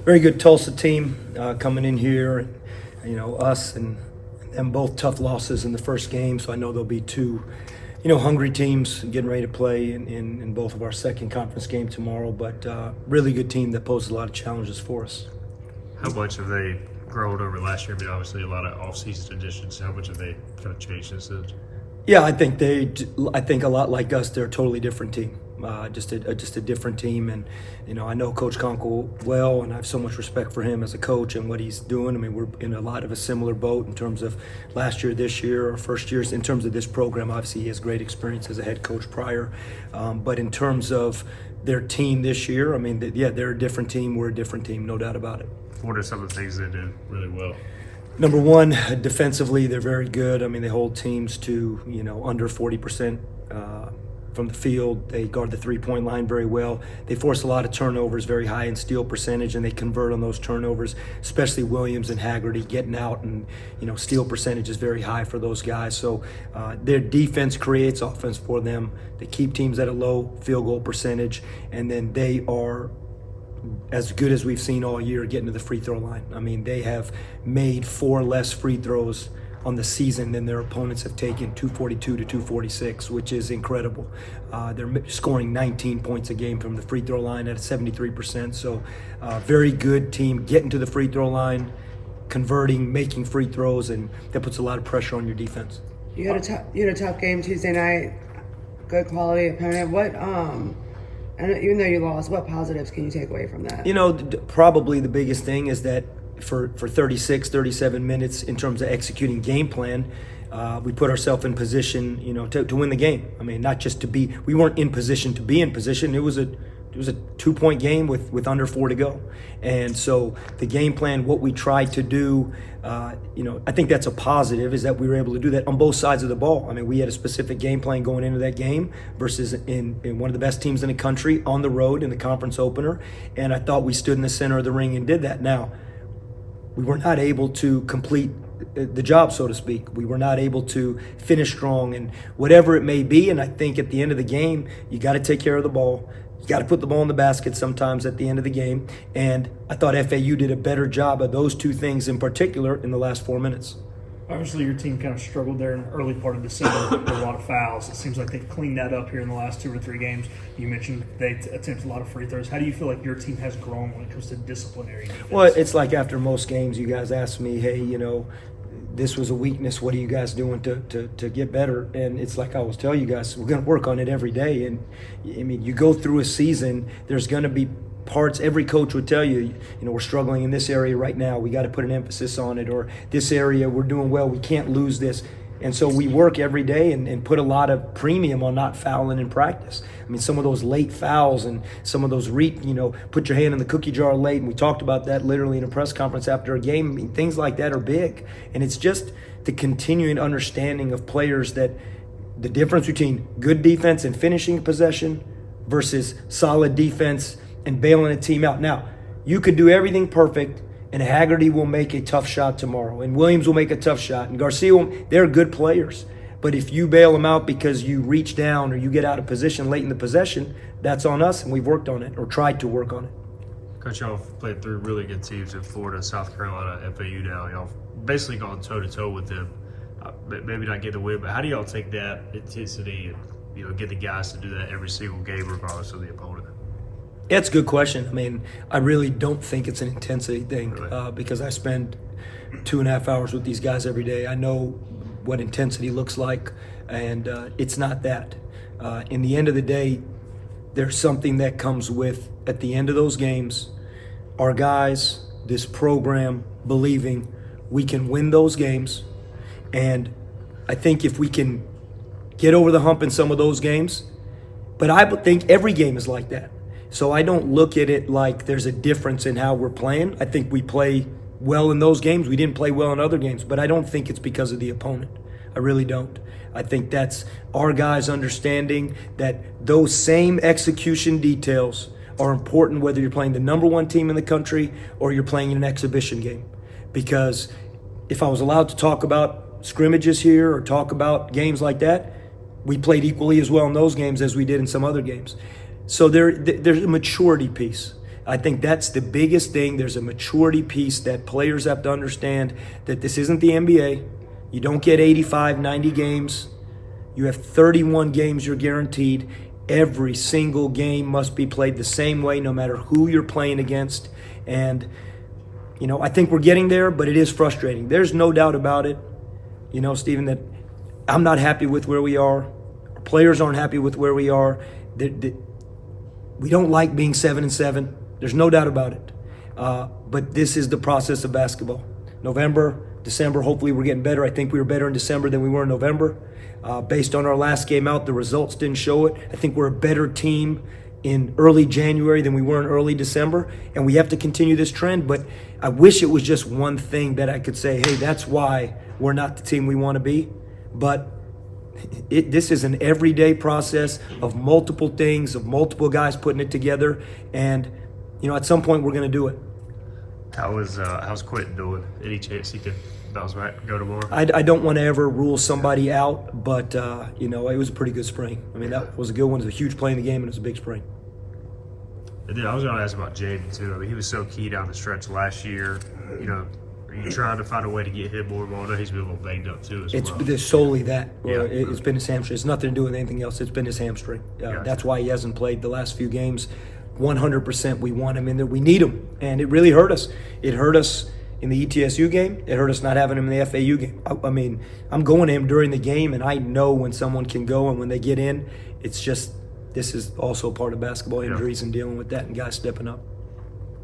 very good Tulsa team coming in here. Us and them both tough losses in the first game, so I know there'll be two, hungry teams getting ready to play in both of our second conference game tomorrow. But really good team that poses a lot of challenges for us. How much have they grown over last year? I mean, obviously a lot of off-season additions. How much have they kind of changed since then? Yeah, I think a lot like us. They're a totally different team, just a different team. And I know Coach Conkle well, and I have so much respect for him as a coach and what he's doing. I mean, we're in a lot of a similar boat in terms of last year, this year, our first years. In terms of this program, obviously he has great experience as a head coach prior. But in terms of their team this year, I mean, they're a different team. We're a different team, no doubt about it. What are some of the things they do really well? Number one, defensively, they're very good. I mean, they hold teams to, under 40% from the field. They guard the three-point line very well. They force a lot of turnovers, very high in steal percentage, and they convert on those turnovers, especially Williams and Haggerty getting out, and, steal percentage is very high for those guys. So their defense creates offense for them. They keep teams at a low field goal percentage, and then they are as good as we've seen all year getting to the free throw line. I mean, they have made 4 less free throws on the season than their opponents have taken, 242 to 246, which is incredible. They're scoring 19 points a game from the free throw line at 73%. So very good team getting to the free throw line, converting, making free throws, and that puts a lot of pressure on your defense. You had a tough game Tuesday night, good quality opponent. And even though you lost, what positives can you take away from that? Probably the biggest thing is that for 36, 37 minutes in terms of executing game plan, we put ourselves in position, to win the game. I mean, not just we weren't in position to be in position. It was a 2-point game with under 4 to go. And so the game plan, what we tried to do, I think that's a positive, is that we were able to do that on both sides of the ball. I mean, we had a specific game plan going into that game versus in one of the best teams in the country on the road in the conference opener. And I thought we stood in the center of the ring and did that. Now, we were not able to complete the job, so to speak. We were not able to finish strong and whatever it may be. And I think at the end of the game, you got to take care of the ball. You got to put the ball in the basket sometimes at the end of the game. And I thought FAU did a better job of those two things in particular in the last 4 minutes. Obviously, your team kind of struggled there in the early part of December with a lot of fouls. It seems like they've cleaned that up here in the last 2 or 3 games. You mentioned they attempt a lot of free throws. How do you feel like your team has grown when it comes to disciplinary defense? Well, it's like after most games, you guys ask me, hey, this was a weakness. What are you guys doing to get better? And it's like I always tell you guys, we're going to work on it every day. And, I mean, you go through a season, there's going to be parts, every coach would tell you, we're struggling in this area right now. We got to put an emphasis on it. Or this area, we're doing well. We can't lose this. And so we work every day and put a lot of premium on not fouling in practice. I mean, some of those late fouls and some of those put your hand in the cookie jar late. And we talked about that literally in a press conference after a game. I mean, things like that are big. And it's just the continuing understanding of players that the difference between good defense and finishing possession versus solid defense and bailing a team out. Now, you could do everything perfect, and Haggerty will make a tough shot tomorrow, and Williams will make a tough shot, and Garcia they're good players. But if you bail them out because you reach down or you get out of position late in the possession, that's on us, and we've worked on it or tried to work on it. Coach, y'all played through really good teams in Florida, South Carolina, FAU now. Y'all basically gone toe-to-toe with them. Maybe not get the win, but how do y'all take that intensity and get the guys to do that every single game regardless of the opponent? Yeah, it's a good question. I mean, I really don't think it's an intensity thing Really? Because I spend 2.5 hours with these guys every day. I know what intensity looks like, and it's not that. In the end of the day, there's something that comes with, at the end of those games, our guys, this program, believing we can win those games. And I think if we can get over the hump in some of those games, but I think every game is like that. So I don't look at it like there's a difference in how we're playing. I think we play well in those games. We didn't play well in other games, but I don't think it's because of the opponent. I really don't. I think that's our guys understanding that those same execution details are important whether you're playing the number 1 team in the country or you're playing in an exhibition game. Because if I was allowed to talk about scrimmages here or talk about games like that, we played equally as well in those games as we did in some other games. So there's a maturity piece. I think that's the biggest thing. There's a maturity piece that players have to understand, that this isn't the NBA. You don't get 85, 90 games. You have 31 games you're guaranteed. Every single game must be played the same way, no matter who you're playing against. And, I think we're getting there, but it is frustrating. There's no doubt about it, Stephen, that I'm not happy with where we are. Our players aren't happy with where we are. We don't like being 7-7. There's no doubt about it. But this is the process of basketball. November, December, hopefully we're getting better. I think we were better in December than we were in November. Based on our last game out, the results didn't show it. I think we're a better team in early January than we were in early December, and we have to continue this trend. But I wish it was just one thing that I could say, hey, that's why we're not the team we want to be. But this is an everyday process of multiple things, of multiple guys putting it together, and at some point we're going to do it. How's Quentin doing? Any chance he could bounce back, go tomorrow? I don't want to ever rule somebody out, but it was a pretty good spring. I mean, that was a good one. It was a huge play in the game, and it was a big spring. And then I was going to ask about Jaden too. I mean, he was so key down the stretch last year. Are you trying to find a way to get him more involved? I know he's been a little banged up too as well. It's solely that. Yeah. It's been his hamstring. It's nothing to do with anything else. It's been his hamstring. Gotcha. That's why he hasn't played the last few games. 100% we want him in there. We need him. And it really hurt us. It hurt us in the ETSU game. It hurt us not having him in the FAU game. I mean, I'm going to him during the game, and I know when someone can go and when they get in. It's just, this is also part of basketball, injuries and dealing with that and guys stepping up.